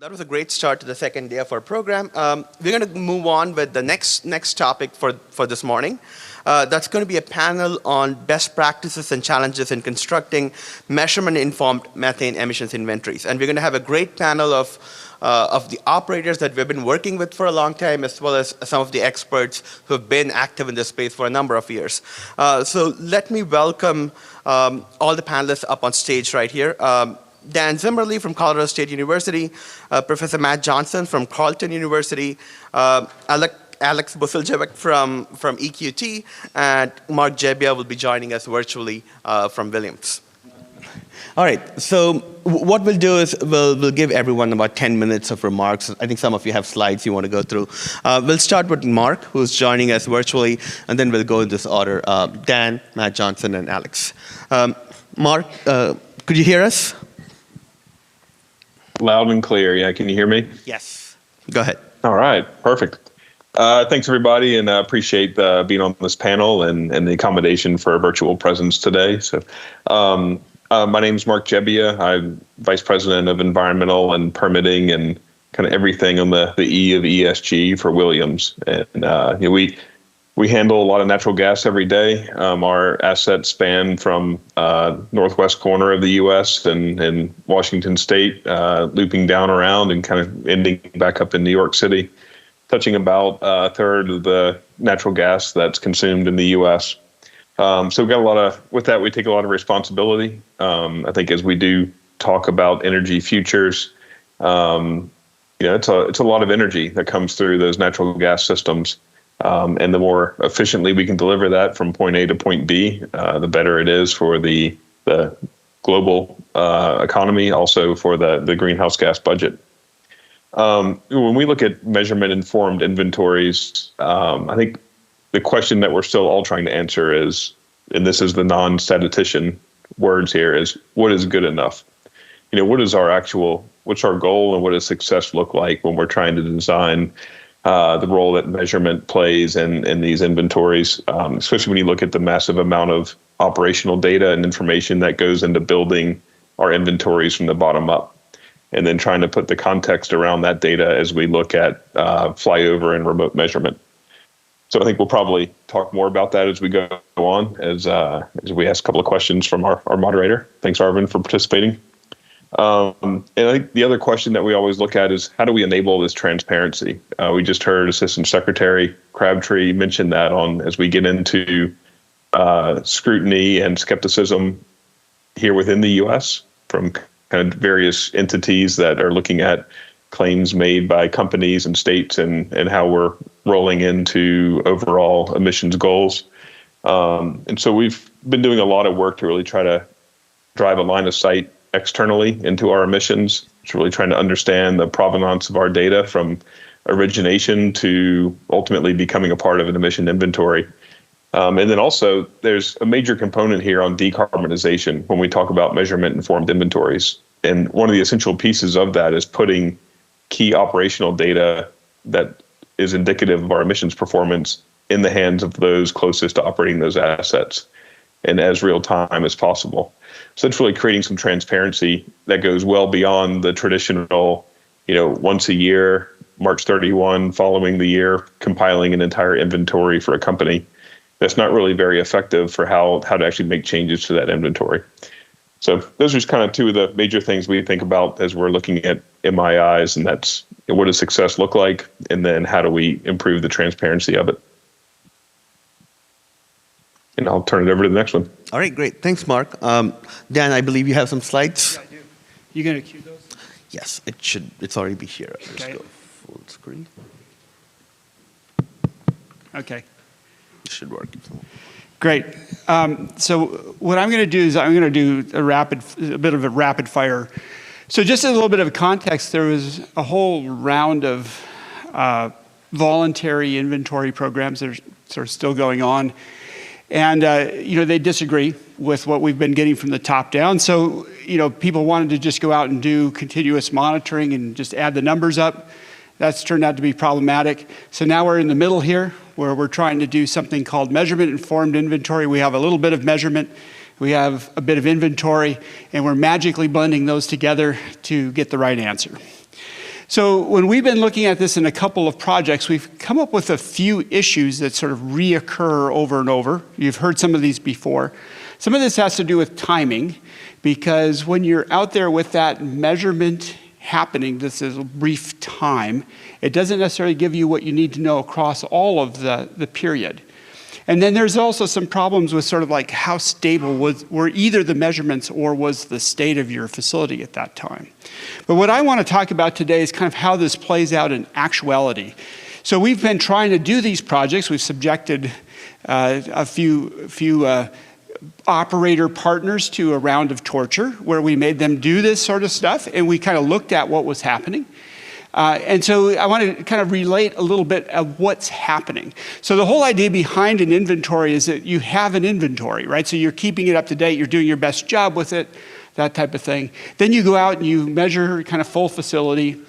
That was a great start to the second day of our program. We're going to move on with the next topic for this morning. That's going to be a panel on best practices and challenges in constructing measurement-informed methane emissions inventories. And we're going to have a great panel of the operators that we've been working with for a long time, as well as some of the experts who have been active in this space for a number of years. So let me welcome all the panelists up on stage right here. Dan Zimmerly from Colorado State University, Professor Matt Johnson from Carleton University, Alex Busiljevic from EQT, and Mark Jebbia will be joining us virtually from Williams. All right, so what we'll do is we'll give everyone about 10 minutes of remarks. I think some of you have slides you want to go through. We'll start with Mark, who's joining us virtually, and then we'll go in this order. Dan, Matt Johnson, and Alex. Mark, could you hear us? Loud and clear. Yeah, can you hear me? Yes. Go ahead. All right, perfect. Thanks, everybody, and I appreciate being on this panel and the accommodation for a virtual presence today. So, my name is Mark Jebbia. I'm Vice President of Environmental and Permitting and kind of everything on the E of ESG for Williams. And we handle a lot of natural gas every day. Our assets span from northwest corner of the U.S. and Washington State, looping down around and kind of ending back up in New York City, touching about a third of the natural gas that's consumed in the U.S. So we've got with that, we take a lot of responsibility. I think as we do talk about energy futures, it's a lot of energy that comes through those natural gas systems. And the more efficiently we can deliver that from point A to point B, the better it is for the global economy, also for the greenhouse gas budget. When we look at measurement-informed inventories, I think the question that we're still all trying to answer is, and this is the non-statistician words here, is what is good enough? What's our goal, and what does success look like when we're trying to design the role that measurement plays in these inventories, especially when you look at the massive amount of operational data and information that goes into building our inventories from the bottom up, and then trying to put the context around that data as we look at flyover and remote measurement. So I think we'll probably talk more about that as we go on, as we ask a couple of questions from our moderator. Thanks, Arvin, for participating. And I think the other question that we always look at is, how do we enable this transparency? We just heard Assistant Secretary Crabtree mention that as we get into scrutiny and skepticism here within the U.S. from kind of various entities that are looking at claims made by companies and states and how we're rolling into overall emissions goals. And so we've been doing a lot of work to really try to drive a line of sight externally into our emissions. It's really trying to understand the provenance of our data from origination to ultimately becoming a part of an emission inventory. And then also there's a major component here on decarbonization when we talk about measurement-informed inventories. And one of the essential pieces of that is putting key operational data that is indicative of our emissions performance in the hands of those closest to operating those assets and as real time as possible. So it's really creating some transparency that goes well beyond the traditional, once a year, March 31, following the year, compiling an entire inventory for a company. That's not really very effective for how to actually make changes to that inventory. So those are just kind of two of the major things we think about as we're looking at MIIs, and that's what does success look like, and then how do we improve the transparency of it. And I'll turn it over to the next one. All right, great. Thanks, Mark. Dan, I believe you have some slides. Yeah, I do. You going to cue those? Yes, it's already be here. Okay. Let's go full screen. Okay. It should work. Great. So what I'm going to do is I'm going to do a bit of a rapid fire. So just as a little bit of context, there was a whole round of voluntary inventory programs that are sort of still going on. And, they disagree with what we've been getting from the top down. So, people wanted to just go out and do continuous monitoring and just add the numbers up. That's turned out to be problematic. So now we're in the middle here, where we're trying to do something called measurement-informed inventory. We have a little bit of measurement, we have a bit of inventory, and we're magically blending those together to get the right answer. So when we've been looking at this in a couple of projects, we've come up with a few issues that sort of reoccur over and over. You've heard some of these before. Some of this has to do with timing, because when you're out there with that measurement happening, this is a brief time, it doesn't necessarily give you what you need to know across all of the period. And then there's also some problems with sort of like how stable were either the measurements or was the state of your facility at that time. But what I want to talk about today is kind of how this plays out in actuality. So we've been trying to do these projects. We've subjected a few operator partners to a round of torture where we made them do this sort of stuff, and we kind of looked at what was happening. And so I want to kind of relate a little bit of what's happening. So the whole idea behind an inventory is that you have an inventory, right? So you're keeping it up to date, you're doing your best job with it, that type of thing. Then you go out and you measure kind of full facility.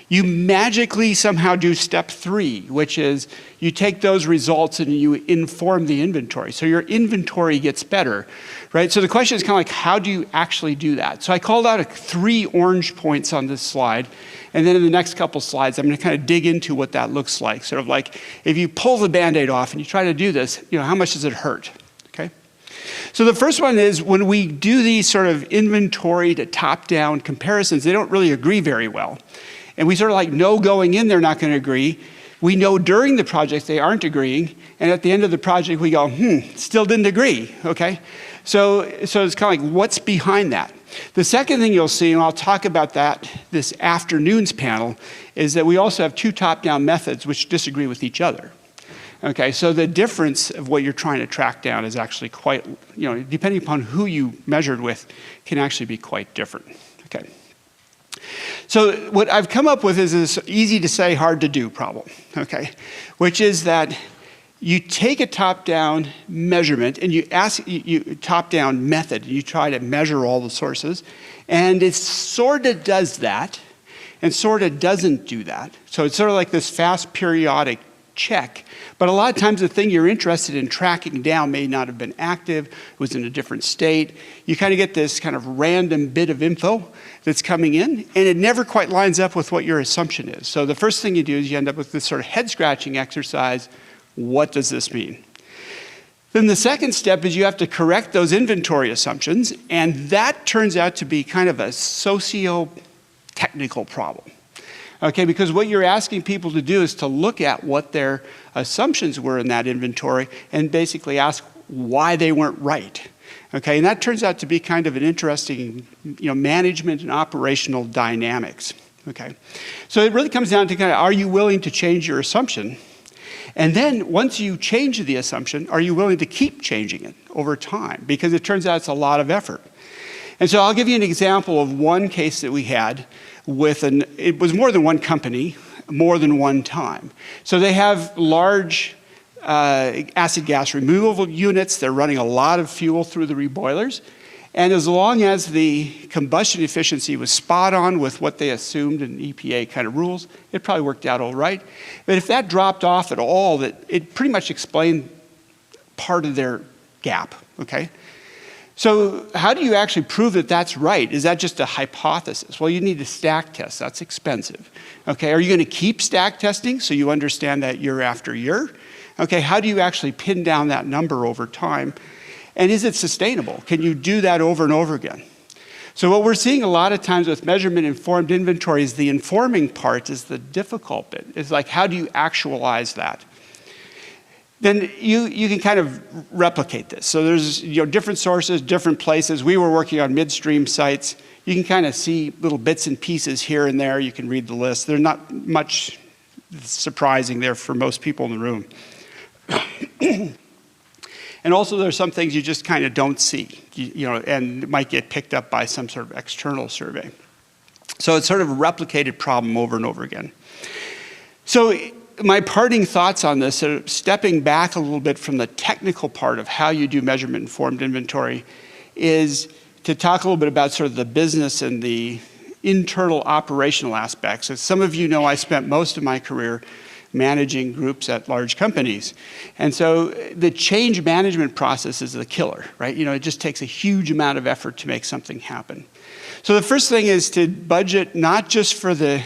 You magically somehow do step 3, which is you take those results and you inform the inventory. So your inventory gets better, right? So the question is kind of like, how do you actually do that? So I called out 3 orange points on this slide. And then in the next couple slides, I'm going to kind of dig into what that looks like. Sort of like if you pull the Band-Aid off and you try to do this, how much does it hurt? Okay. So the first one is when we do these sort of inventory to top-down comparisons, they don't really agree very well. And we sort of like know going in they're not going to agree. We know during the project they aren't agreeing. And at the end of the project we go, still didn't agree, okay? So it's kind of like what's behind that? The second thing you'll see, and I'll talk about that this afternoon's panel, is that we also have 2 top-down methods which disagree with each other. Okay, so the difference of what you're trying to track down is actually quite, depending upon who you measured with, can actually be quite different. Okay. So what I've come up with is this easy to say, hard to do problem, okay, which is that you take a top-down measurement and you top-down method, and you try to measure all the sources, and it sort of does that and sort of doesn't do that. So it's sort of like this fast periodic check. But a lot of times the thing you're interested in tracking down may not have been active, it was in a different state. You kind of get this kind of random bit of info that's coming in, and it never quite lines up with what your assumption is. So the first thing you do is you end up with this sort of head-scratching exercise. What does this mean? Then the second step is you have to correct those inventory assumptions, and that turns out to be kind of a socio-technical problem. Okay, because what you're asking people to do is to look at what their assumptions were in that inventory and basically ask why they weren't right. Okay, and that turns out to be kind of an interesting, management and operational dynamics. Okay, so it really comes down to kind of, are you willing to change your assumption? And then once you change the assumption, are you willing to keep changing it over time? Because it turns out it's a lot of effort. And so I'll give you an example of one case that we had it was more than one company, more than one time. So they have large acid gas removal units. They're running a lot of fuel through the reboilers. And as long as the combustion efficiency was spot on with what they assumed in EPA kind of rules, it probably worked out all right. But if that dropped off at all, it pretty much explained part of their gap, okay? So how do you actually prove that that's right? Is that just a hypothesis? Well, you need to stack test. That's expensive. Okay, are you going to keep stack testing so you understand that year after year? Okay, how do you actually pin down that number over time? And is it sustainable? Can you do that over and over again? So what we're seeing a lot of times with measurement-informed inventory is the informing part is the difficult bit. It's like, how do you actualize that? Then you can kind of replicate this. So there's different sources, different places. We were working on midstream sites. You can kind of see little bits and pieces here and there. You can read the list. There's not much surprising there for most people in the room. And also there's some things you just kind of don't see, and it might get picked up by some sort of external survey. So it's sort of a replicated problem over and over again. So my parting thoughts on this are stepping back a little bit from the technical part of how you do measurement-informed inventory is to talk a little bit about sort of the business and the internal operational aspects. As some of you know, I spent most of my career managing groups at large companies. And so the change management process is the killer, right? It just takes a huge amount of effort to make something happen. So the first thing is to budget not just for the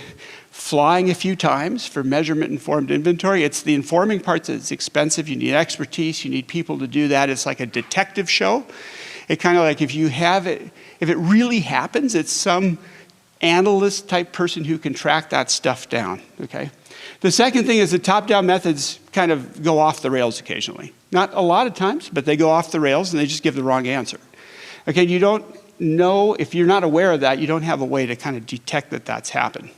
flying a few times for measurement-informed inventory. It's the informing part that's expensive. You need expertise. You need people to do that. It's like a detective show. It kind of like if it really happens, it's some analyst type person who can track that stuff down, okay? The second thing is the top-down methods kind of go off the rails occasionally. Not a lot of times, but they go off the rails and they just give the wrong answer. Okay, you don't know, if you're not aware of that, you don't have a way to kind of detect that that's happened.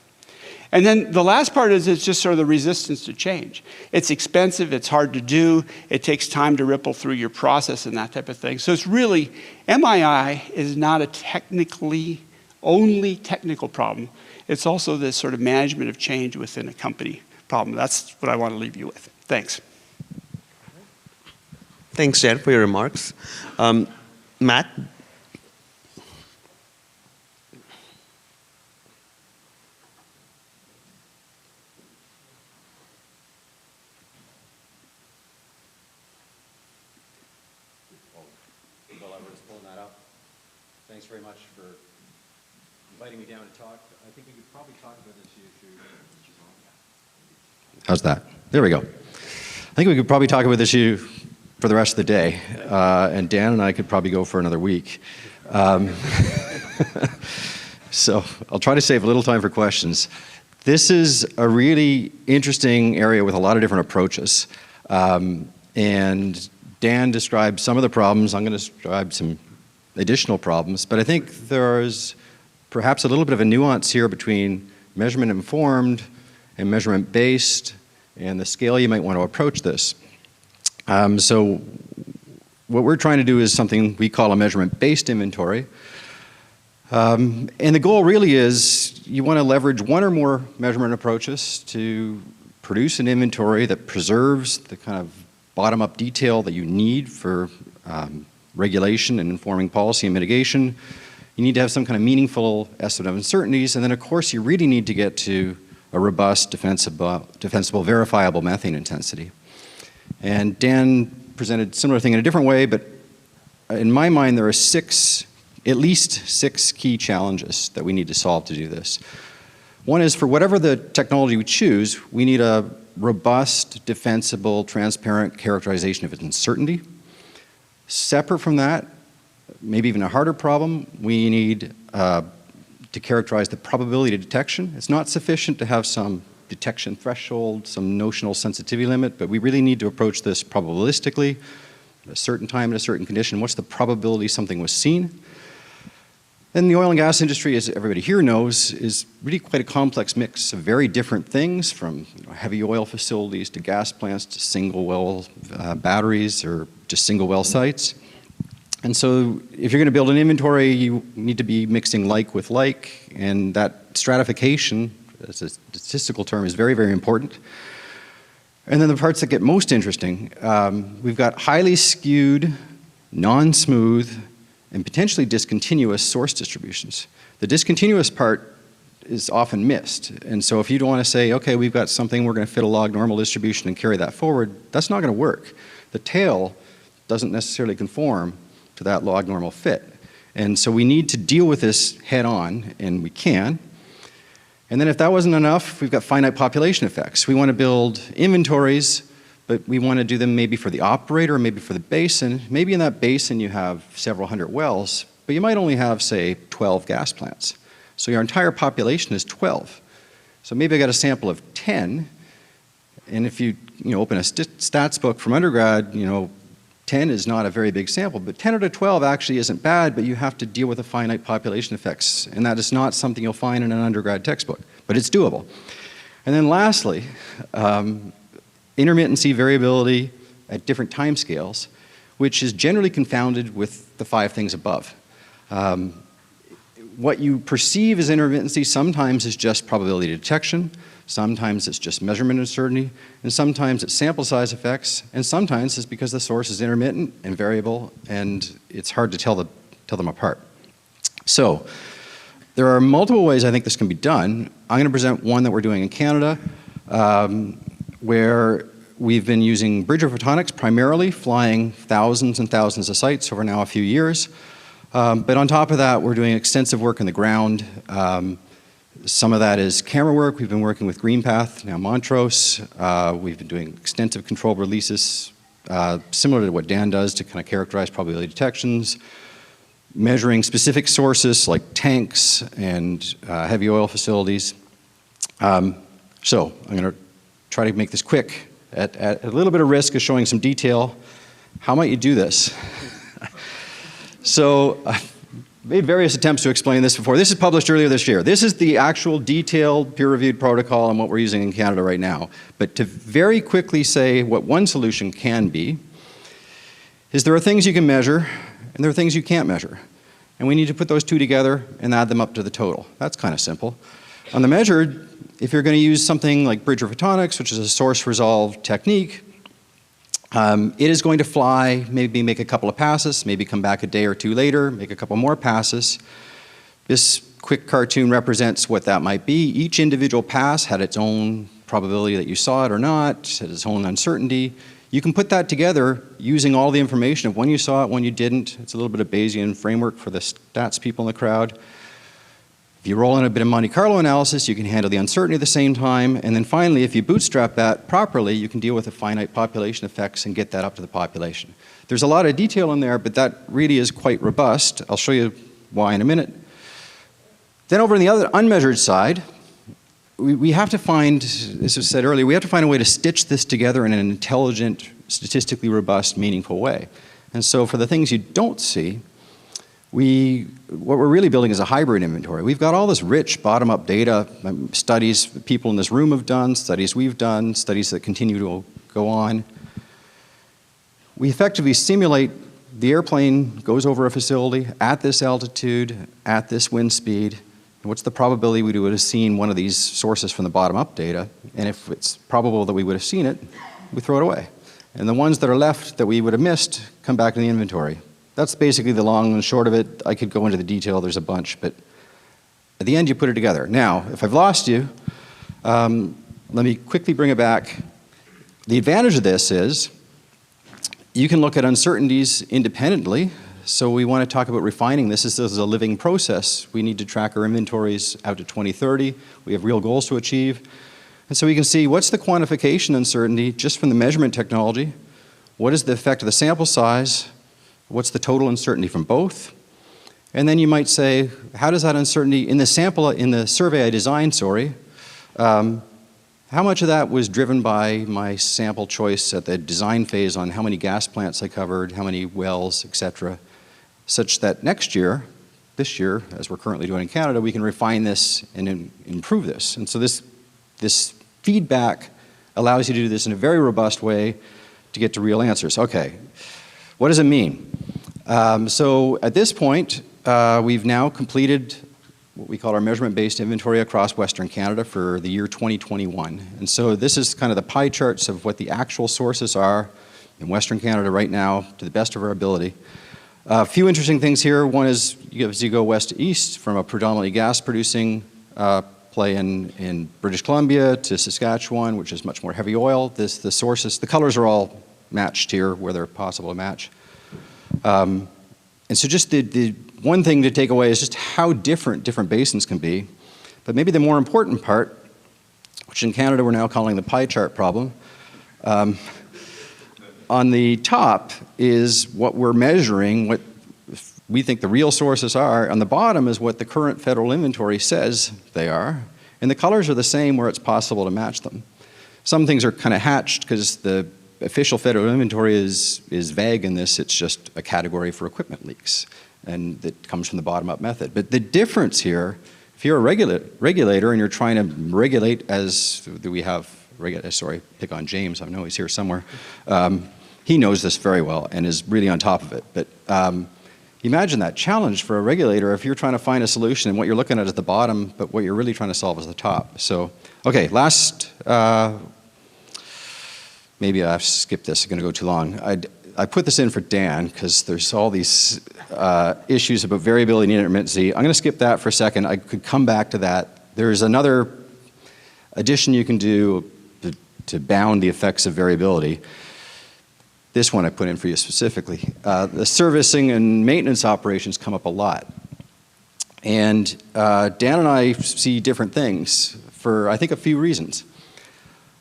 And then the last part is it's just sort of the resistance to change. It's expensive, it's hard to do, it takes time to ripple through your process and that type of thing. So it's really, MII is not a only technical problem. It's also this sort of management of change within a company problem. That's what I want to leave you with. Thanks. Thanks, Jed, for your remarks. Matt? Thanks very much for inviting me down to talk. I think we could probably talk about this issue. How's that? There we go. I think we could probably talk about this issue for the rest of the day, and Dan and I could probably go for another week. So I'll try to save a little time for questions. This is a really interesting area with a lot of different approaches, and Dan described some of the problems. I'm going to describe some additional problems, but I think there's perhaps a little bit of a nuance here between measurement informed and measurement based and the scale you might want to approach this. So what we're trying to do is something we call a measurement based inventory. And the goal really is you want to leverage one or more measurement approaches to produce an inventory that preserves the kind of bottom up detail that you need for regulation and informing policy and mitigation. You need to have some kind of meaningful estimate of uncertainties, and then of course you really need to get to a robust, defensible, verifiable methane intensity. And Dan presented a similar thing in a different way, but in my mind there are at least six key challenges that we need to solve to do this. One is for whatever the technology we choose, we need a robust, defensible, transparent characterization of its uncertainty. Separate from that, maybe even a harder problem, we need to characterize the probability of detection. It's not sufficient to have some detection threshold, some notional sensitivity limit, but we really need to approach this probabilistically. At a certain time, in a certain condition, what's the probability something was seen? And the oil and gas industry, as everybody here knows, is really quite a complex mix of very different things, from heavy oil facilities to gas plants to single well batteries or just single well sites. And so if you're going to build an inventory, you need to be mixing like with like, and that stratification, as a statistical term, is very, very important. And then the parts that get most interesting, we've got highly skewed, non-smooth, and potentially discontinuous source distributions. The discontinuous part is often missed. And so if you don't want to say, okay, we've got something, we're going to fit a log normal distribution and carry that forward, that's not going to work. The tail doesn't necessarily conform to that log normal fit. And so we need to deal with this head on, and we can. And then if that wasn't enough, we've got finite population effects. We want to build inventories, but we want to do them maybe for the operator, or maybe for the basin. Maybe in that basin you have several hundred wells, but you might only have, say, 12 gas plants. So your entire population is 12. So maybe I got a sample of 10, and if you open a stats book from undergrad, 10 is not a very big sample, but 10 out of 12 actually isn't bad, but you have to deal with the finite population effects, and that is not something you'll find in an undergrad textbook, but it's doable. And then lastly, intermittency variability at different time scales, which is generally confounded with the 5 things above. What you perceive as intermittency sometimes is just probability of detection, sometimes it's just measurement uncertainty, and sometimes it's sample size effects, and sometimes it's because the source is intermittent and variable, and it's hard to tell them apart. So there are multiple ways I think this can be done. I'm going to present one that we're doing in Canada, where we've been using Bridger photonics primarily, flying thousands and thousands of sites over now a few years. But on top of that, we're doing extensive work on the ground, Some of that is camera work. We've been working with GreenPath, now Montrose. We've been doing extensive controlled releases, similar to what Dan does to kind of characterize probability detections, measuring specific sources like tanks and heavy oil facilities. So I'm going to try to make this quick at a little bit of risk of showing some detail. How might you do this? So I've made various attempts to explain this before. This is published earlier this year. This is the actual detailed peer-reviewed protocol and what we're using in Canada right now. But to very quickly say what one solution can be is there are things you can measure and there are things you can't measure. And we need to put those two together and add them up to the total. That's kind of simple. On the measured, if you're going to use something like bridge photonics, which is a source resolve technique, it is going to fly, maybe make a couple of passes, maybe come back a day or two later, make a couple more passes. This quick cartoon represents what that might be. Each individual pass had its own probability that you saw it or not, had its own uncertainty. You can put that together using all the information of when you saw it, when you didn't. It's a little bit of Bayesian framework for the stats people in the crowd. If you roll in a bit of Monte Carlo analysis, you can handle the uncertainty at the same time. And then finally, if you bootstrap that properly, you can deal with the finite population effects and get that up to the population. There's a lot of detail in there, but that really is quite robust. I'll show you why in a minute. Then over on the other unmeasured side, we have to find, as was said earlier, we have to find a way to stitch this together in an intelligent, statistically robust, meaningful way. And so for the things you don't see, what we're really building is a hybrid inventory. We've got all this rich bottom-up data, studies people in this room have done, studies we've done, studies that continue to go on. We effectively simulate the airplane goes over a facility at this altitude, at this wind speed, and what's the probability we would have seen one of these sources from the bottom-up data, and if it's probable that we would have seen it, we throw it away. And the ones that are left that we would have missed come back to the inventory. That's basically the long and short of it. I could go into the detail, there's a bunch, but at the end you put it together. Now, if I've lost you, let me quickly bring it back. The advantage of this is you can look at uncertainties independently. So we want to talk about refining this. This is a living process. We need to track our inventories out to 2030. We have real goals to achieve. And so we can see what's the quantification uncertainty just from the measurement technology, what is the effect of the sample size, what's the total uncertainty from both? And then you might say, how does that uncertainty in the survey I designed, how much of that was driven by my sample choice at the design phase on how many gas plants I covered, how many wells, et cetera, such that next year, this year, as we're currently doing in Canada, we can refine this and improve this. And so this feedback allows you to do this in a very robust way to get to real answers. Okay. What does it mean? So at this point, we've now completed what we call our measurement-based inventory across Western Canada for the year 2021. And so this is kind of the pie charts of what the actual sources are in Western Canada right now to the best of our ability. A few interesting things here. One is as you go west to east from a predominantly gas-producing play in British Columbia to Saskatchewan, which is much more heavy oil. The sources, the colors are all matched here where they're possible to match. And so just the one thing to take away is just how different basins can be. But maybe the more important part, which in Canada we're now calling the pie chart problem, on the top is what we're measuring, what we think the real sources are. On the bottom is what the current federal inventory says they are. And the colors are the same where it's possible to match them. Some things are kind of hatched because the official federal inventory is vague in this. It's just a category for equipment leaks, and that comes from the bottom-up method. But the difference here, if you're a regulator and you're trying to regulate, as we have, pick on James, I know he's here somewhere. He knows this very well and is really on top of it. But imagine that challenge for a regulator if you're trying to find a solution and what you're looking at is the bottom, but what you're really trying to solve is the top. So, okay, last. Maybe I've skipped this, it's going to go too long. I put this in for Dan because there's all these issues about variability and intermittency. I'm going to skip that for a second. I could come back to that. There's another addition you can do to bound the effects of variability. This one I put in for you specifically. The servicing and maintenance operations come up a lot. And Dan and I see different things for, I think, a few reasons.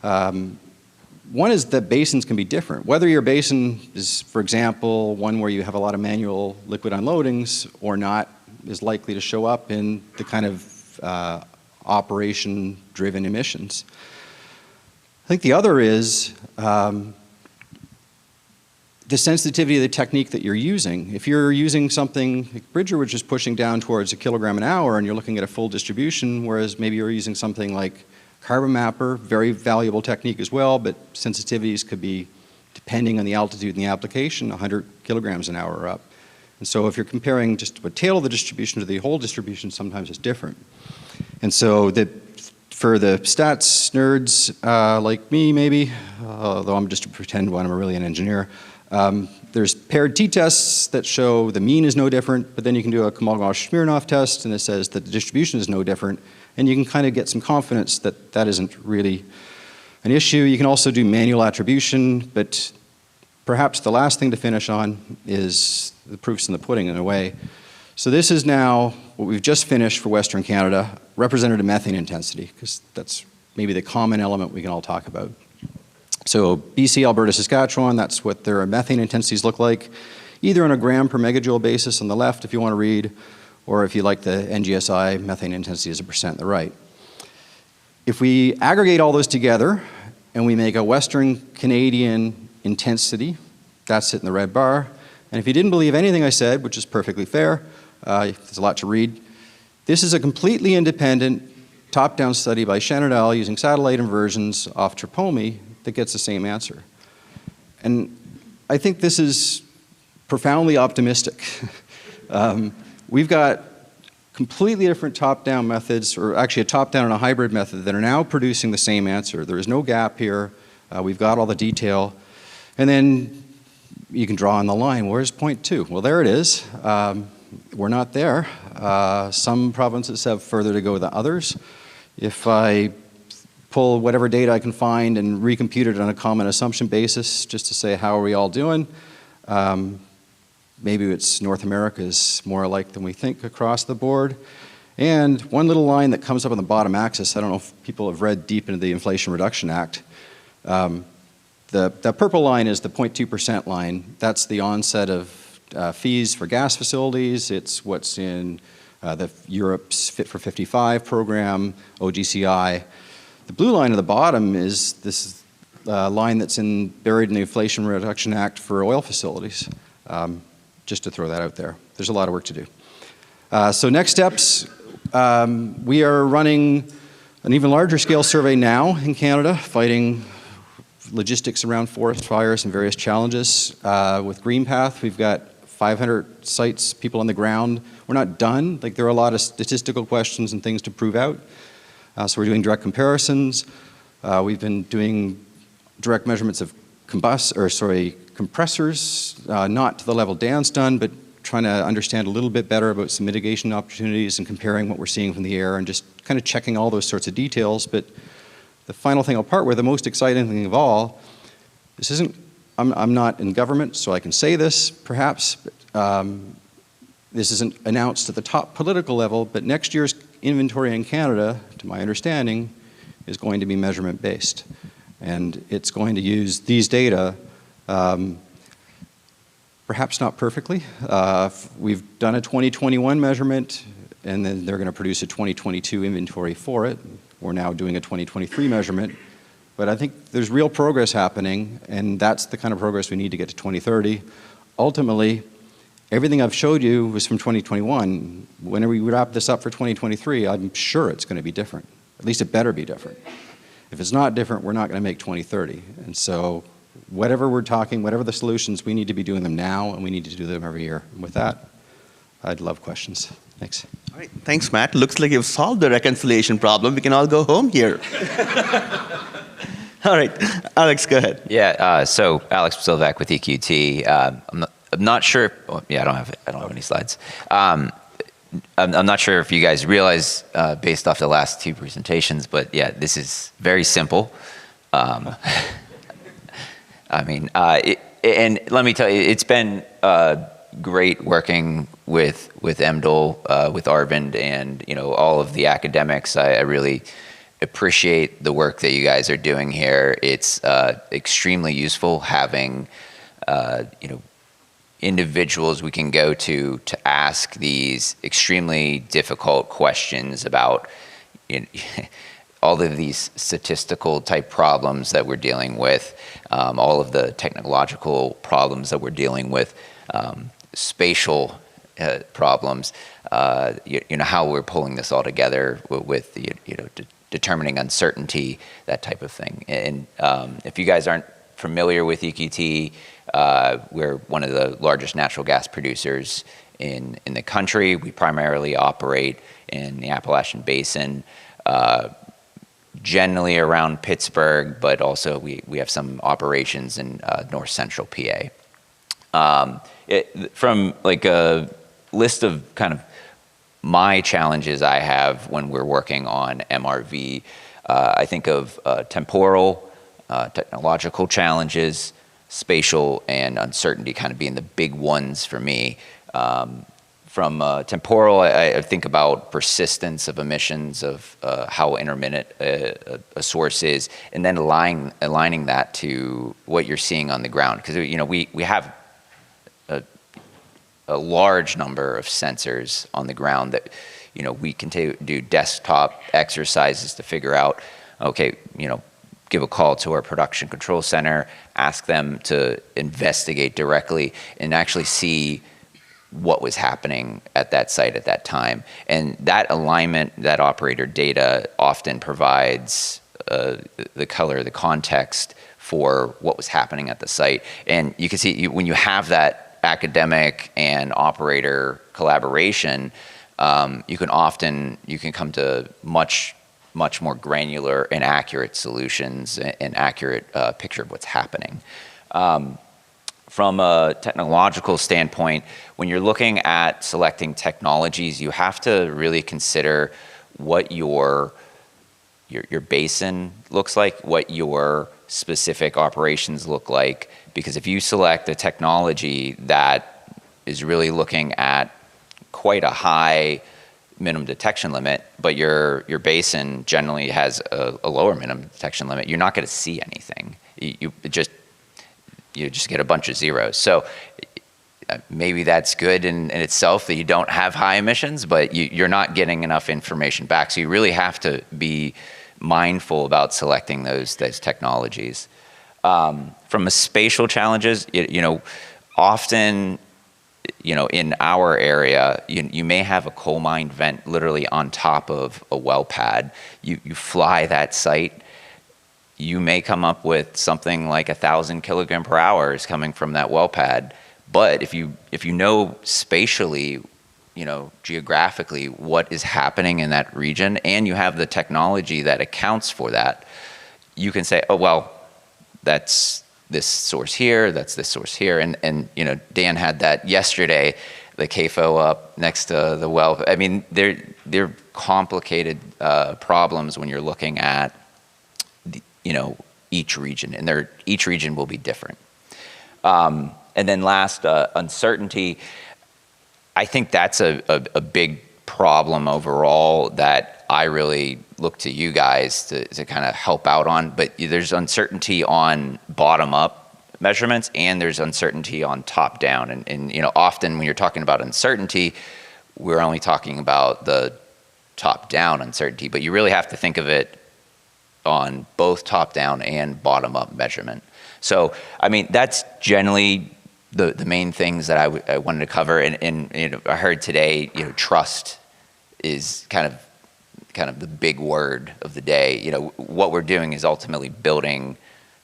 One is that basins can be different. Whether your basin is, for example, one where you have a lot of manual liquid unloadings or not, is likely to show up in the kind of operation-driven emissions. I think the other is the sensitivity of the technique that you're using. If you're using something like Bridger, which is pushing down towards a kilogram an hour, and you're looking at a full distribution, whereas maybe you're using something like Carbon Mapper, very valuable technique as well, but sensitivities could be, depending on the altitude and the application, 100 kilograms an hour or up. And so if you're comparing just a tail of the distribution to the whole distribution, sometimes it's different. And so for the stats nerds like me, maybe, although I'm just a pretend one, I'm really an engineer, there's paired t-tests that show the mean is no different, but then you can do a Kolmogorov-Smirnov test, and it says that the distribution is no different, and you can kind of get some confidence that that isn't really an issue. You can also do manual attribution, but perhaps the last thing to finish on is the proofs in the pudding in a way. So this is now what we've just finished for Western Canada, representative methane intensity, because that's maybe the common element we can all talk about. So BC, Alberta, Saskatchewan, that's what their methane intensities look like, either on a gram per megajoule basis on the left if you want to read, or if you like the NGSI methane intensity as a percent on the right. If we aggregate all those together and we make a Western Canadian intensity, that's it in the red bar. And if you didn't believe anything I said, which is perfectly fair, there's a lot to read, this is a completely independent top-down study by Shenadel using satellite inversions off Tripomi that gets the same answer. And I think this is profoundly optimistic. We've got completely different top-down methods, or actually a top-down and a hybrid method, that are now producing the same answer. There is no gap here. We've got all the detail. And then you can draw on the line. Where's point 2? Well, there it is. We're not there. Some provinces have further to go than others. If I pull whatever data I can find and recompute it on a common assumption basis, just to say how are we all doing, maybe it's North America is more alike than we think across the board. And one little line that comes up on the bottom axis, I don't know if people have read deep into the Inflation Reduction Act. The purple line is the 0.2% line. That's the onset of fees for gas facilities. It's what's in the Europe's Fit for 55 program, OGCI. The blue line at the bottom is this line that's buried in the Inflation Reduction Act for oil facilities. Just to throw that out there. There's a lot of work to do. So next steps, we are running an even larger scale survey now in Canada, fighting logistics around forest fires and various challenges. With GreenPath, we've got 500 sites, people on the ground. We're not done. Like, there are a lot of statistical questions and things to prove out. So we're doing direct comparisons. We've been doing direct measurements of compressors, not to the level Dan's done, but trying to understand a little bit better about some mitigation opportunities and comparing what we're seeing from the air and just kind of checking all those sorts of details. But the final thing I'll part with, the most exciting thing of all, this isn't, I'm not in government, so I can say this perhaps, but this isn't announced at the top political level, but next year's inventory in Canada, to my understanding, is going to be measurement based. And it's going to use these data, perhaps not perfectly. We've done a 2021 measurement, and then they're going to produce a 2022 inventory for it. We're now doing a 2023 measurement. But I think there's real progress happening, and that's the kind of progress we need to get to 2030. Ultimately, everything I've showed you was from 2021. Whenever we wrap this up for 2023, I'm sure it's going to be different. At least it better be different. If it's not different, we're not going to make 2030. And so whatever we're talking, whatever the solutions, we need to be doing them now, and we need to do them every year. And with that, I'd love questions. Thanks. All right, thanks, Matt. Looks like you've solved the reconciliation problem. We can all go home here. All right, Alex, go ahead. Yeah, so Alex Silvac with EQT. I'm not sure. Oh, yeah, I don't have any slides. I'm not sure if you guys realize based off the last two presentations, but yeah, this is very simple. I mean, and let me tell you, it's been great working with Emdal, with Arvind, and all of the academics. I really appreciate the work that you guys are doing here. It's extremely useful having individuals we can go to ask these extremely difficult questions about all of these statistical type problems that we're dealing with, all of the technological problems that we're dealing with, spatial problems, how we're pulling this all together with determining uncertainty, that type of thing. And if you guys aren't familiar with EQT, we're one of the largest natural gas producers in the country. We primarily operate in the Appalachian Basin, generally around Pittsburgh, but also we have some operations in north central PA. From like a list of kind of my challenges I have when we're working on MRV, I think of temporal, technological challenges, spatial, and uncertainty kind of being the big ones for me. From temporal, I think about persistence of emissions, of how intermittent a source is, and then aligning that to what you're seeing on the ground. Because we have a large number of sensors on the ground that we can do desktop exercises to figure out, okay, give a call to our production control center, ask them to investigate directly and actually see what was happening at that site at that time. And that alignment, that operator data often provides the color, the context for what was happening at the site. And you can see when you have that academic and operator collaboration, you can come to much more granular and accurate solutions and accurate picture of what's happening. From a technological standpoint, when you're looking at selecting technologies, you have to really consider what your basin looks like, what your specific operations look like. Because if you select a technology that is really looking at quite a high minimum detection limit, but your basin generally has a lower minimum detection limit, you're not going to see anything. You just get a bunch of zeros. So maybe that's good in itself that you don't have high emissions, but you're not getting enough information back. So you really have to be mindful about selecting those technologies. From a spatial challenges, often, in our area, you may have a coal mine vent literally on top of a well pad. You fly that site, you may come up with something like 1,000 kilogram per hour is coming from that well pad. But if you know spatially, geographically what is happening in that region, and you have the technology that accounts for that, you can say, oh, well, that's this source here, that's this source here. And Dan had that yesterday, the CAFO up next to the well. I mean, they're complicated problems when you're looking at each region, and each region will be different. And then last, uncertainty. I think that's a big problem overall that I really look to you guys to kind of help out on. But there's uncertainty on bottom-up measurements, and there's uncertainty on top-down. And often when you're talking about uncertainty, we're only talking about the top-down uncertainty, but you really have to think of it on both top-down and bottom-up measurement. So, I mean, that's generally the main things that I wanted to cover. And I heard today, trust is kind of the big word of the day. What we're doing is ultimately building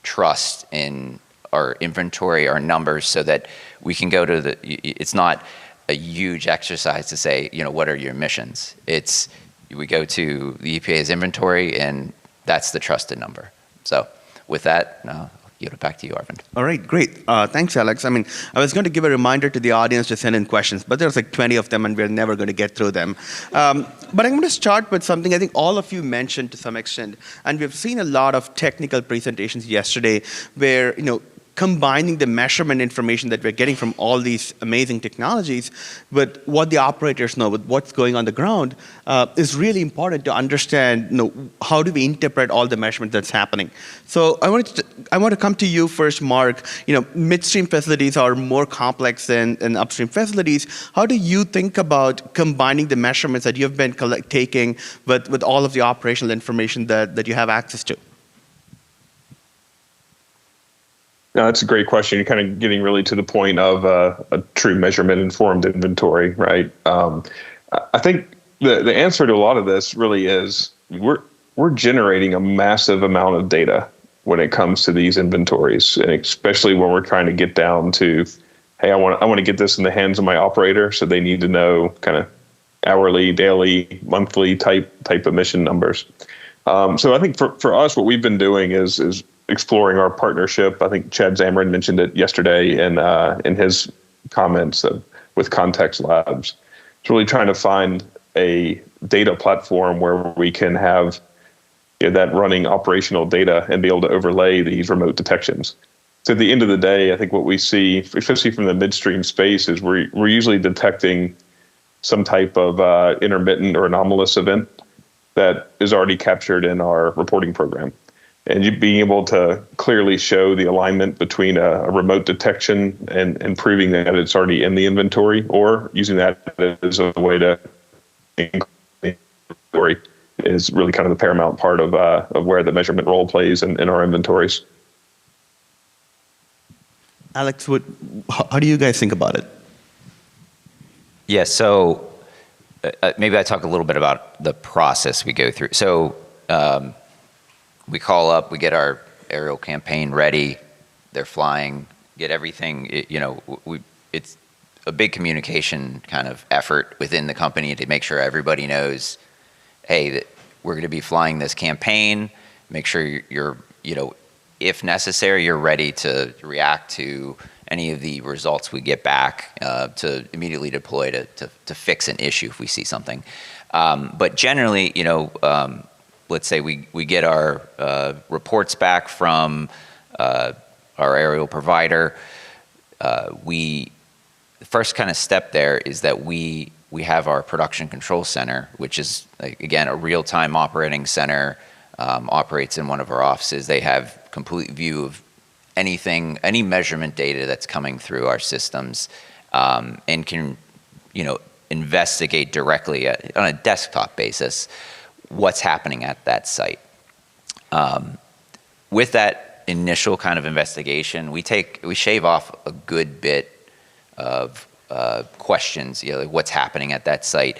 trust in our inventory, our numbers, so that we can go to it's not a huge exercise to say, what are your emissions? We go to the EPA's inventory, and that's the trusted number. So with that, I'll yield it back to you, Arvind. All right, great. Thanks, Alex. I mean, I was going to give a reminder to the audience to send in questions, but there's like 20 of them, and we're never going to get through them. But I'm going to start with something I think all of you mentioned to some extent, and we've seen a lot of technical presentations yesterday where, combining the measurement information that we're getting from all these amazing technologies with what the operators know, with what's going on the ground, is really important to understand, how do we interpret all the measurement that's happening. So I want to come to you first, Mark. Midstream facilities are more complex than upstream facilities. How do you think about combining the measurements that you've been taking with all of the operational information that you have access to? No, that's a great question. You're kind of getting really to the point of a true measurement-informed inventory, right? I think the answer to a lot of this really is we're generating a massive amount of data when it comes to these inventories, and especially when we're trying to get down to, hey, I want to get this in the hands of my operator, so they need to know kind of hourly, daily, monthly type emission numbers. So I think for us, what we've been doing is exploring our partnership. I think Chad Zamrin mentioned it yesterday in his comments with Context Labs. It's really trying to find a data platform where we can have that running operational data and be able to overlay these remote detections. So at the end of the day, I think what we see, especially from the midstream space, is we're usually detecting some type of intermittent or anomalous event that is already captured in our reporting program. And you being able to clearly show the alignment between a remote detection and proving that it's already in the inventory, or using that as a way to inventory, is really kind of the paramount part of where the measurement role plays in our inventories. Alex, how do you guys think about it? Yeah, so maybe I talk a little bit about the process we go through. So we call up, we get our aerial campaign ready, they're flying, get everything, it's a big communication kind of effort within the company to make sure everybody knows, hey, that we're going to be flying this campaign, make sure you're, if necessary, you're ready to react to any of the results we get back, to immediately deploy to fix an issue if we see something. But generally, let's say we get our reports back from our aerial provider. The first kind of step there is that we have our production control center, which is, again, a real-time operating center, operates in one of our offices. They have complete view of any measurement data that's coming through our systems, and can, investigate directly on a desktop basis what's happening at that site. With that initial kind of investigation, we shave off a good bit of questions, like what's happening at that site,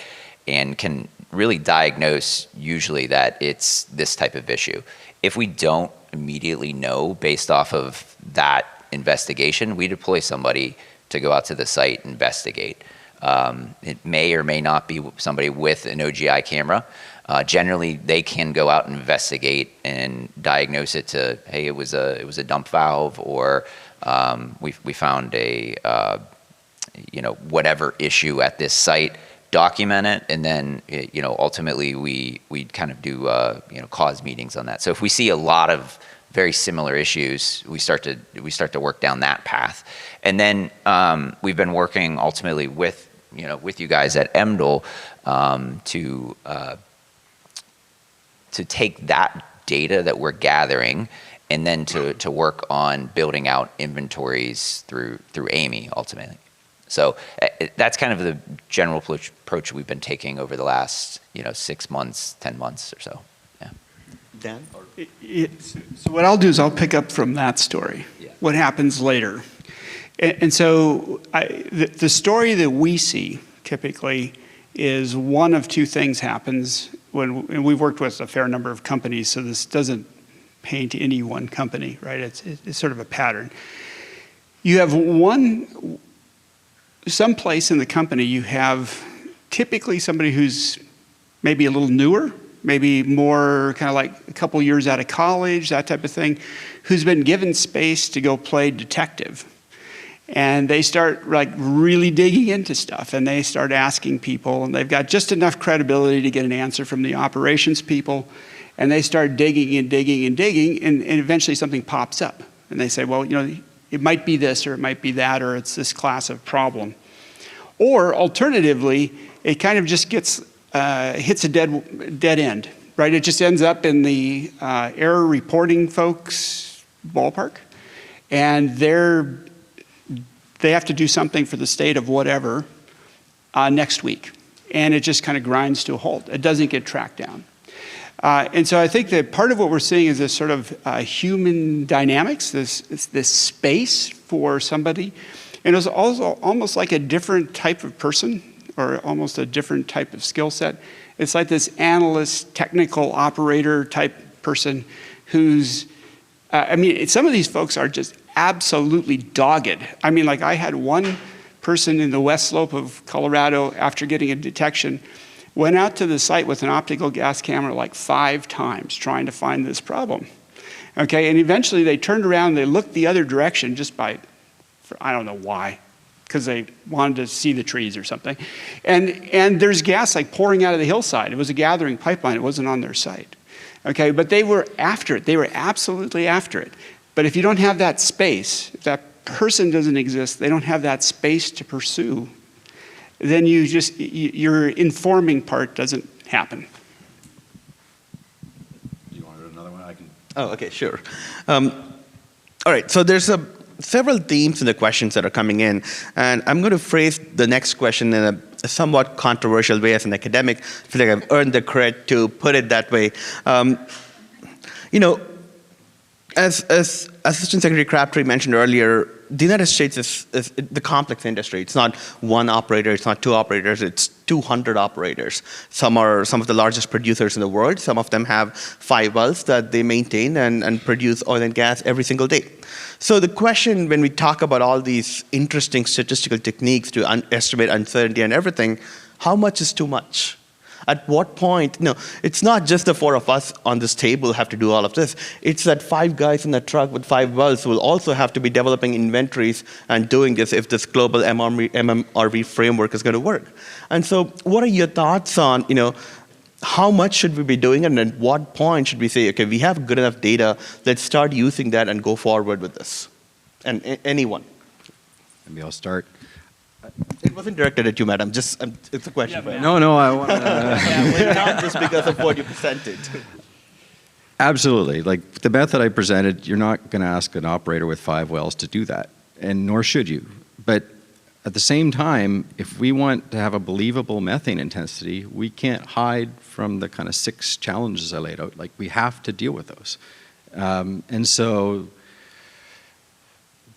and can really diagnose usually that it's this type of issue. If we don't immediately know based off of that investigation, we deploy somebody to go out to the site, investigate. It may or may not be somebody with an OGI camera. Generally, they can go out and investigate and diagnose it to, hey, it was a dump valve, or we found a whatever issue at this site, document it, and then ultimately we kind of do cause meetings on that. So if we see a lot of very similar issues, we start to work down that path, and then we've been working ultimately with you guys at EMDL to take that data that we're gathering and then to work on building out inventories through AMI ultimately. So that's kind of the general approach we've been taking over the last 6 months, 10 months or so. Yeah. Dan? So what I'll do is I'll pick up from that story. Yeah. What happens later? And so the story that we see typically is one of two things happens and we've worked with a fair number of companies, so this doesn't paint any one company, right? It's sort of a pattern. You have some place in the company, you have typically somebody who's maybe a little newer, maybe more kind of like a couple years out of college, that type of thing, who's been given space to go play detective. And they start really digging into stuff, and they start asking people, and they've got just enough credibility to get an answer from the operations people, and they start digging and digging and digging, and eventually something pops up. And they say, well, it might be this or it might be that, or it's this class of problem. Or alternatively, it kind of just gets hits a dead end, right? It just ends up in the error reporting folks' ballpark, and they have to do something for the state of whatever next week, and it just kind of grinds to a halt. It doesn't get tracked down. And so I think that part of what we're seeing is this sort of human dynamics, this space for somebody. And it's also almost like a different type of person, or almost a different type of skill set. It's like this analyst, technical operator type person who's, I mean, some of these folks are just absolutely dogged. I mean, like I had one person in the west slope of Colorado, after getting a detection, went out to the site with an optical gas camera like 5 times trying to find this problem. Okay, and eventually they turned around and they looked the other direction just by, I don't know why, because they wanted to see the trees or something. And there's gas like pouring out of the hillside. It was a gathering pipeline. It wasn't on their site. Okay, but they were after it. They were absolutely after it. But if you don't have that space, if that person doesn't exist, they don't have that space to pursue, then your informing part doesn't happen. Do you want another one? I can. Oh, okay, sure. All right, so there's several themes in the questions that are coming in, and I'm going to phrase the next question in a somewhat controversial way as an academic. I feel like I've earned the credit to put it that way. As Assistant Secretary Crabtree mentioned earlier, the United States is the complex industry. It's not one operator, it's not 2 operators, it's 200 operators. Some are some of the largest producers in the world. Some of them have 5 wells that they maintain and produce oil and gas every single day. So the question when we talk about all these interesting statistical techniques to estimate uncertainty and everything, how much is too much? At what point, it's not just the 4 of us on this table have to do all of this. It's that 5 guys in a truck with 5 wells will also have to be developing inventories and doing this if this global MMRV framework is going to work. And so what are your thoughts on, how much should we be doing and at what point should we say, okay, we have good enough data, let's start using that and go forward with this? And anyone? Maybe I'll start. It wasn't directed at you, madam. Just it's a question for you. No, I want to. Yeah, not just because of what you presented. Absolutely. Like the method I presented, you're not going to ask an operator with 5 wells to do that, and nor should you. But at the same time, if we want to have a believable methane intensity, we can't hide from the kind of 6 challenges I laid out. Like we have to deal with those. And so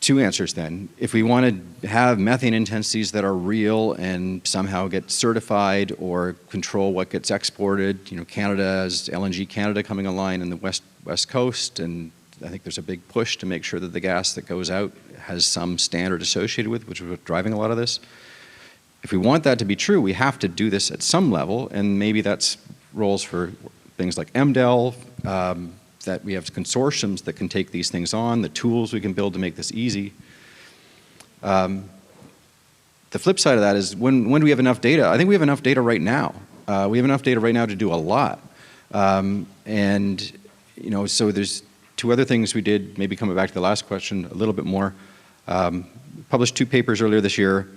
2 answers then. If we want to have methane intensities that are real and somehow get certified or control what gets exported, Canada has LNG Canada coming online in the west coast, and I think there's a big push to make sure that the gas that goes out has some standard associated with, which is driving a lot of this. If we want that to be true, we have to do this at some level, and maybe that's roles for things like MDEL, that we have consortiums that can take these things on, the tools we can build to make this easy. The flip side of that is when do we have enough data? I think we have enough data right now. We have enough data right now to do a lot. So there's 2 other things we did, maybe coming back to the last question a little bit more. Published 2 papers earlier this year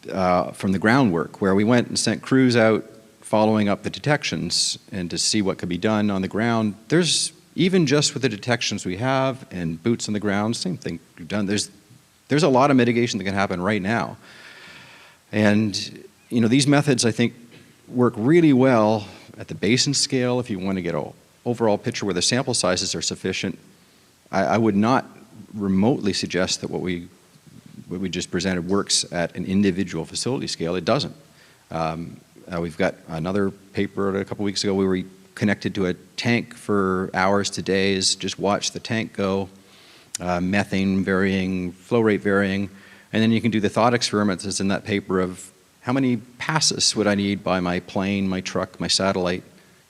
from the groundwork where we went and sent crews out following up the detections and to see what could be done on the ground. There's even just with the detections we have and boots on the ground, same thing we've done. There's a lot of mitigation that can happen right now. And these methods I think work really well at the basin scale if you want to get an overall picture where the sample sizes are sufficient. I would not remotely suggest that what we just presented works at an individual facility scale. It doesn't. We've got another paper a couple weeks ago where we connected to a tank for hours to days, just watch the tank go, methane varying, flow rate varying, and then you can do the thought experiments as in that paper of how many passes would I need by my plane, my truck, my satellite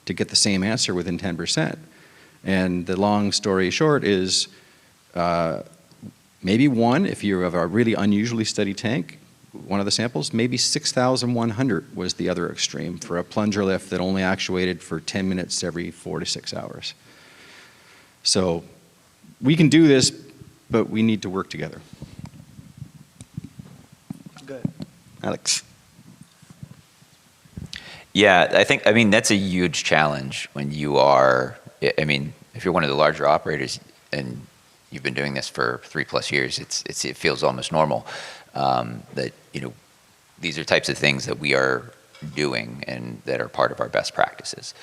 to get the same answer within 10%. And the long story short is maybe 1 if you have a really unusually steady tank, one of the samples, maybe 6,100 was the other extreme for a plunger lift that only actuated for 10 minutes every 4 to 6 hours. So we can do this but we need to work together. Good. Alex. Yeah, I mean, that's a huge challenge when you are, I mean, if you're one of the larger operators and you've been doing this for 3+ years, it feels almost normal that, these are types of things that we are doing and that are part of our best practices.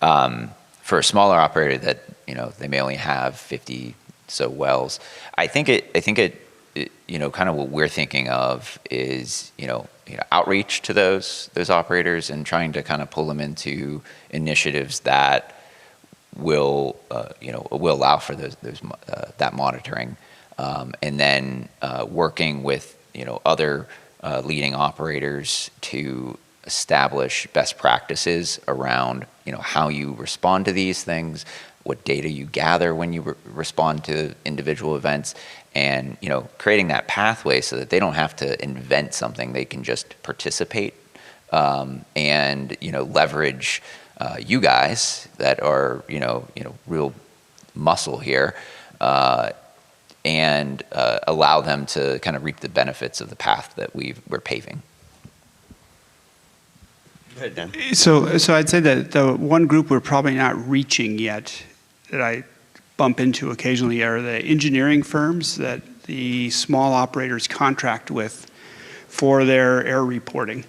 For a smaller operator that, they may only have 50 so wells, I think it kind of what we're thinking of is, outreach to those operators and trying to kind of pull them into initiatives that will allow for that monitoring, and then working with other leading operators to establish best practices around how you respond to these things, what data you gather when you respond to individual events, and creating that pathway so that they don't have to invent something, they can just participate, and leverage you guys that are real muscle here, and allow them to kind of reap the benefits of the path that we're paving. Go ahead, Dan. So I'd say that the one group we're probably not reaching yet that I bump into occasionally are the engineering firms that the small operators contract with for their air reporting.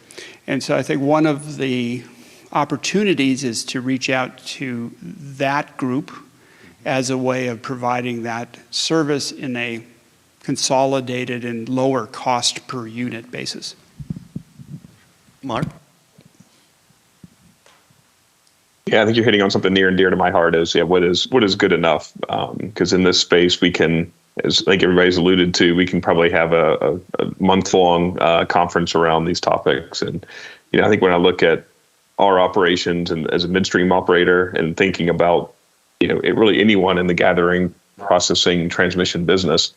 And so I think one of the opportunities is to reach out to that group as a way of providing that service in a consolidated and lower cost per unit basis. Mark? Yeah, I think you're hitting on something near and dear to my heart is, what is good enough? Because in this space, we can, as I think everybody's alluded to, we can probably have a month-long conference around these topics. And, I think when I look at our operations and as a midstream operator and thinking about, really anyone in the gathering, processing, transmission business,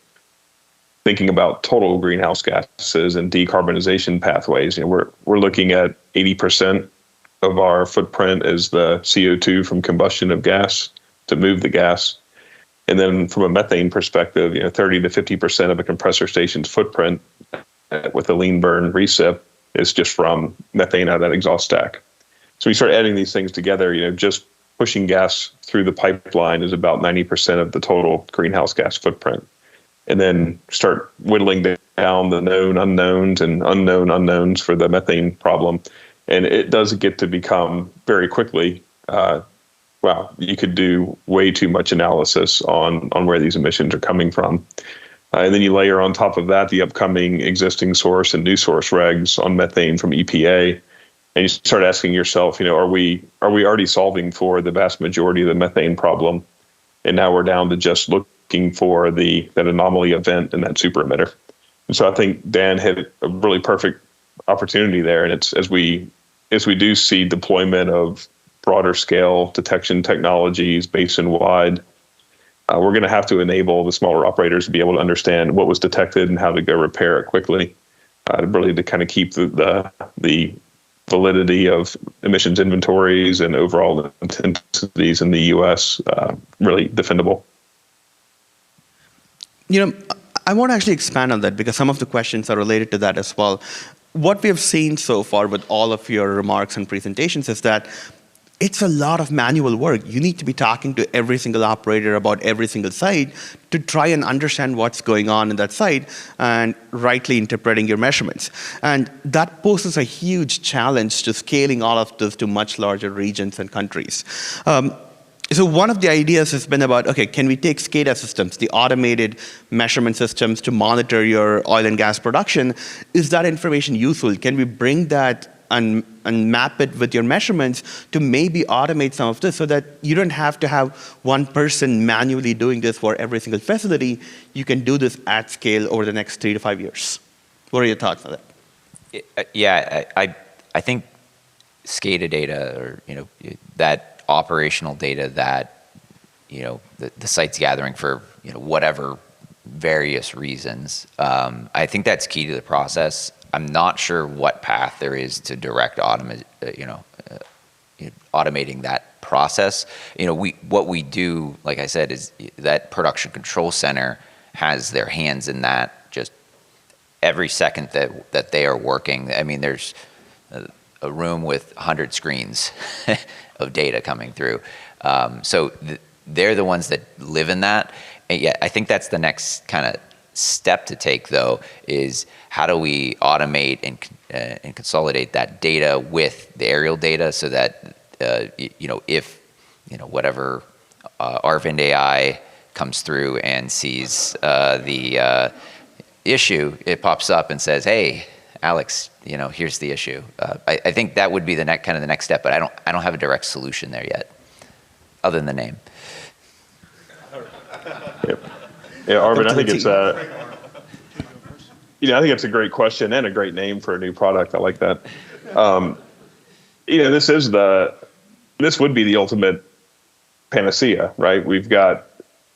thinking about total greenhouse gases and decarbonization pathways, we're looking at 80% of our footprint is the CO2 from combustion of gas to move the gas. And then from a methane perspective, 30 to 50% of a compressor station's footprint with a lean burn recip is just from methane out of that exhaust stack. So we start adding these things together, just pushing gas through the pipeline is about 90% of the total greenhouse gas footprint. And then start whittling down the known unknowns and unknown unknowns for the methane problem. And it does get to become very quickly, wow, you could do way too much analysis on where these emissions are coming from. And then you layer on top of that the upcoming existing source and new source regs on methane from EPA. And you start asking yourself, are we already solving for the vast majority of the methane problem? And now we're down to just looking for that anomaly event and that super emitter. And so I think Dan hit a really perfect opportunity there. And it's as we do see deployment of broader scale detection technologies basin wide, we're going to have to enable the smaller operators to be able to understand what was detected and how to go repair it quickly, really to kind of keep the validity of emissions inventories and overall intensities in the U.S. Really defendable. I want to actually expand on that because some of the questions are related to that as well. What we have seen so far with all of your remarks and presentations is that it's a lot of manual work. You need to be talking to every single operator about every single site to try and understand what's going on in that site and rightly interpreting your measurements. And that poses a huge challenge to scaling all of this to much larger regions and countries. So one of the ideas has been about, okay, can we take SCADA systems, the automated measurement systems to monitor your oil and gas production? Is that information useful? Can we bring that and map it with your measurements to maybe automate some of this so that you don't have to have one person manually doing this for every single facility? You can do this at scale over the next 3 to 5 years. What are your thoughts on that? Yeah, I think SCADA data or, that operational data that, the site's gathering for, whatever various reasons. I think that's key to the process. I'm not sure what path there is to direct automating that process. What we do, like I said, is that production control center has their hands in that just every second that they are working. I mean, there's a room with 100 screens of data coming through. So they're the ones that live in that. And yeah, I think that's the next kind of step to take, though, is how do we automate and consolidate that data with the aerial data so that if whatever Arvind AI comes through and sees the issue, it pops up and says, "Hey, Alex, here's the issue." I think that would be the next step, but I don't have a direct solution there yet, other than the name. Yep. Yeah, Arvind, I think it's I think it's a great question and a great name for a new product. I like that. This would be the ultimate panacea, right? We've got,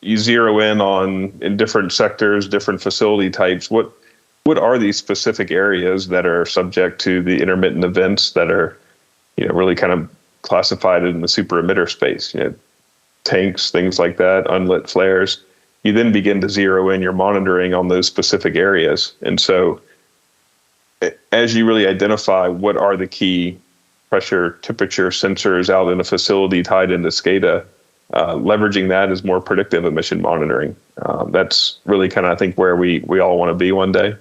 you zero in different sectors, different facility types. What are these specific areas that are subject to the intermittent events that are, really kind of classified in the super emitter space? Tanks, things like that, unlit flares. You then begin to zero in your monitoring on those specific areas. And so as you really identify what are the key pressure, temperature sensors out in a facility tied into SCADA, leveraging that is more predictive emission monitoring. That's really kind of, I think, where we all want to be one day.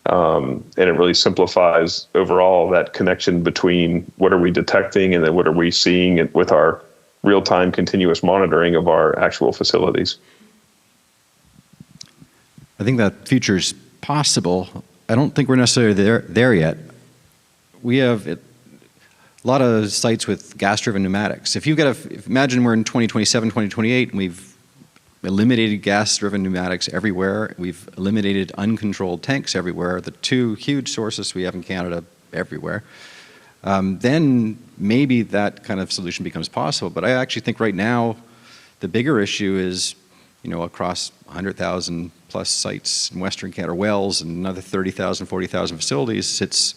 And it really simplifies overall that connection between what are we detecting and then what are we seeing with our real-time continuous monitoring of our actual facilities. I think that future's possible. I don't think we're necessarily there yet. We have a lot of sites with gas-driven pneumatics. If imagine we're in 2027, 2028, and we've eliminated gas-driven pneumatics everywhere. We've eliminated uncontrolled tanks everywhere, the two huge sources we have in Canada everywhere. Then maybe that kind of solution becomes possible. But I actually think right now the bigger issue is, across 100,000 plus sites in Western Canada, wells, and another 30,000, 40,000 facilities, it's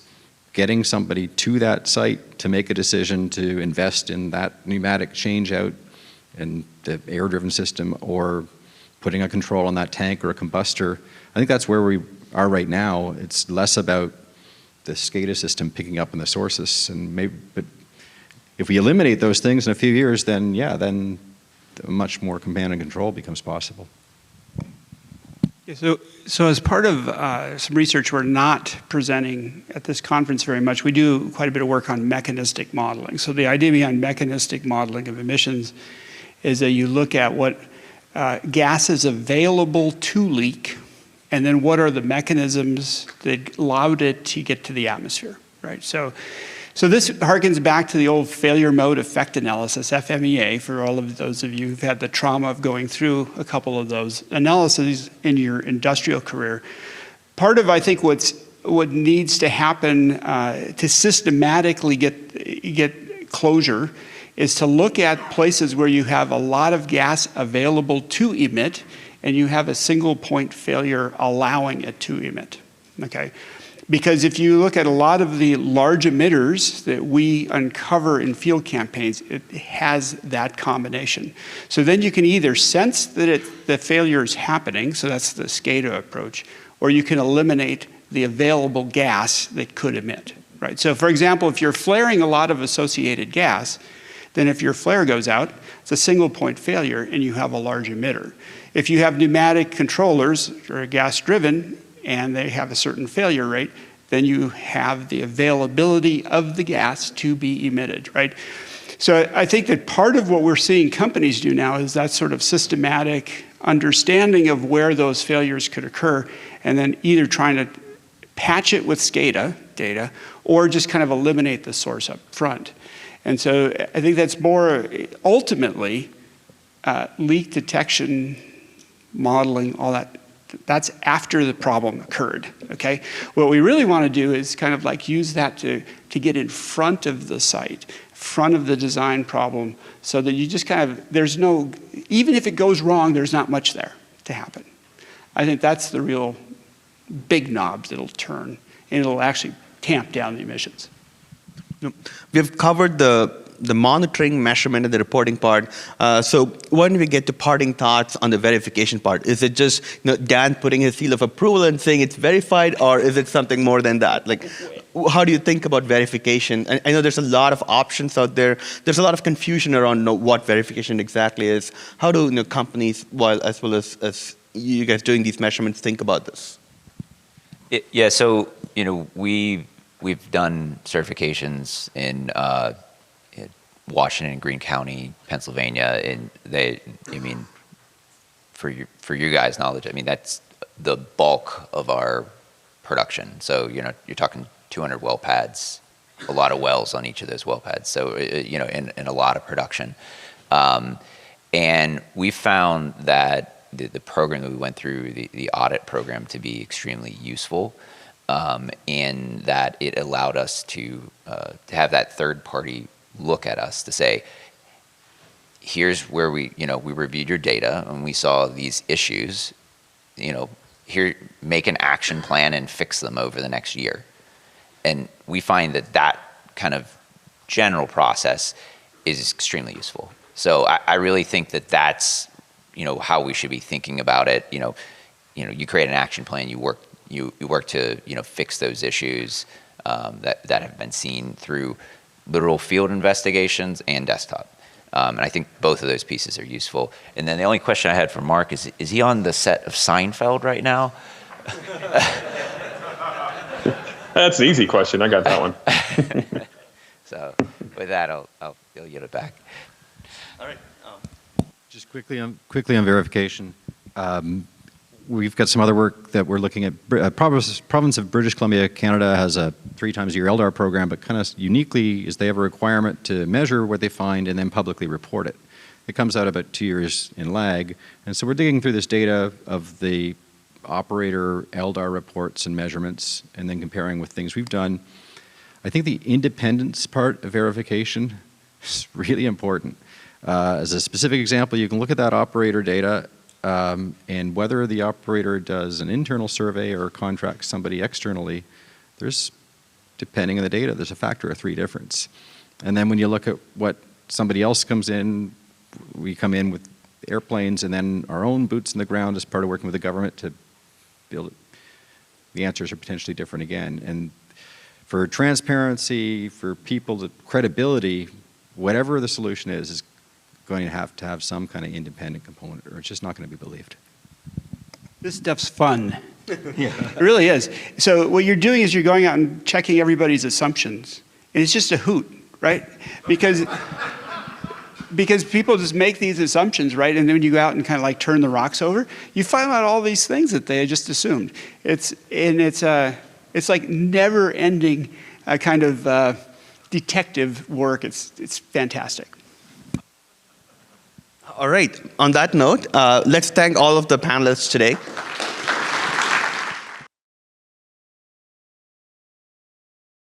getting somebody to that site to make a decision to invest in that pneumatic change out and the air-driven system, or putting a control on that tank or a combustor. I think that's where we are right now. It's less about the SCADA system picking up on the sources, but if we eliminate those things in a few years, then much more command and control becomes possible. Yeah, so as part of some research we're not presenting at this conference very much, we do quite a bit of work on mechanistic modeling. So the idea behind mechanistic modeling of emissions is that you look at what gas is available to leak, and then what are the mechanisms that allowed it to get to the atmosphere, right? So this harkens back to the old failure mode effect analysis, FMEA, for all of those of you who've had the trauma of going through a couple of those analyses in your industrial career. Part of, I think, what needs to happen to systematically get closure is to look at places where you have a lot of gas available to emit and you have a single point failure allowing it to emit, okay? Because if you look at a lot of the large emitters that we uncover in field campaigns, it has that combination. So then you can either sense that the failure is happening, so that's the SCADA approach, or you can eliminate the available gas that could emit, right? So for example, if you're flaring a lot of associated gas, then if your flare goes out, it's a single point failure and you have a large emitter. If you have pneumatic controllers or gas-driven and they have a certain failure rate, then you have the availability of the gas to be emitted, right? So I think that part of what we're seeing companies do now is that sort of systematic understanding of where those failures could occur, and then either trying to patch it with SCADA data or just kind of eliminate the source up front. And so I think that's more ultimately leak detection, modeling, all that. That's after the problem occurred, okay? What we really want to do is kind of like use that to get in front of the site, front of the design problem, so that you just kind of, even if it goes wrong, there's not much there to happen. I think that's the real big knob that'll turn, and it'll actually tamp down the emissions. We've covered the the monitoring, measurement, and the reporting part. So when we get to parting thoughts on the verification part, is it just Dan putting his seal of approval and saying it's verified, or is it something more than that? Like, how do you think about verification? And I know there's a lot of options out there. There's a lot of confusion around what verification exactly is. How do companies, as well as you guys doing these measurements, think about this? Yeah, so we've done certifications in Washington and Greene County, Pennsylvania, and for you guys' knowledge, that's the bulk of our production. So you're talking 200 well pads, a lot of wells on each of those well pads. So in a lot of production, and we found that the program that we went through, the audit program, to be extremely useful, in that it allowed us to have that third party look at us to say, here's where we reviewed your data and we saw these issues, here, make an action plan and fix them over the next year. And we find that kind of general process is extremely useful. So I really think that's how we should be thinking about it. You create an action plan, you work to fix those issues that have been seen through literal field investigations and desktop. And I think both of those pieces are useful. And then the only question I had for Mark is he on the set of Seinfeld right now? That's an easy question. I got that one. So with that, I'll yield it back. All right. Just quickly on verification. We've got some other work that we're looking at. Province of British Columbia, Canada, has a 3 times a year LDAR program, but kind of uniquely is they have a requirement to measure what they find and then publicly report it. It comes out about 2 years in lag, and so we're digging through this data of the operator LDAR reports and measurements and then comparing with things we've done. I think the independence part of verification is really important. As a specific example, you can look at that operator data and whether the operator does an internal survey or contracts somebody externally, depending on the data, there's a factor of 3 difference. And then when you look at what somebody else comes in, we come in with airplanes and then our own boots in the ground as part of working with the government to build it. The answers are potentially different again. And for transparency, for people, to credibility, whatever the solution is going to have some kind of independent component, or it's just not going to be believed. This stuff's fun. Yeah. It really is. So what you're doing is you're going out and checking everybody's assumptions. And it's just a hoot, right? Because people just make these assumptions, right? And then when you go out and kind of like turn the rocks over, you find out all these things that they had just assumed. It's like never-ending kind of detective work. It's fantastic. All right. On that note, let's thank all of the panelists today.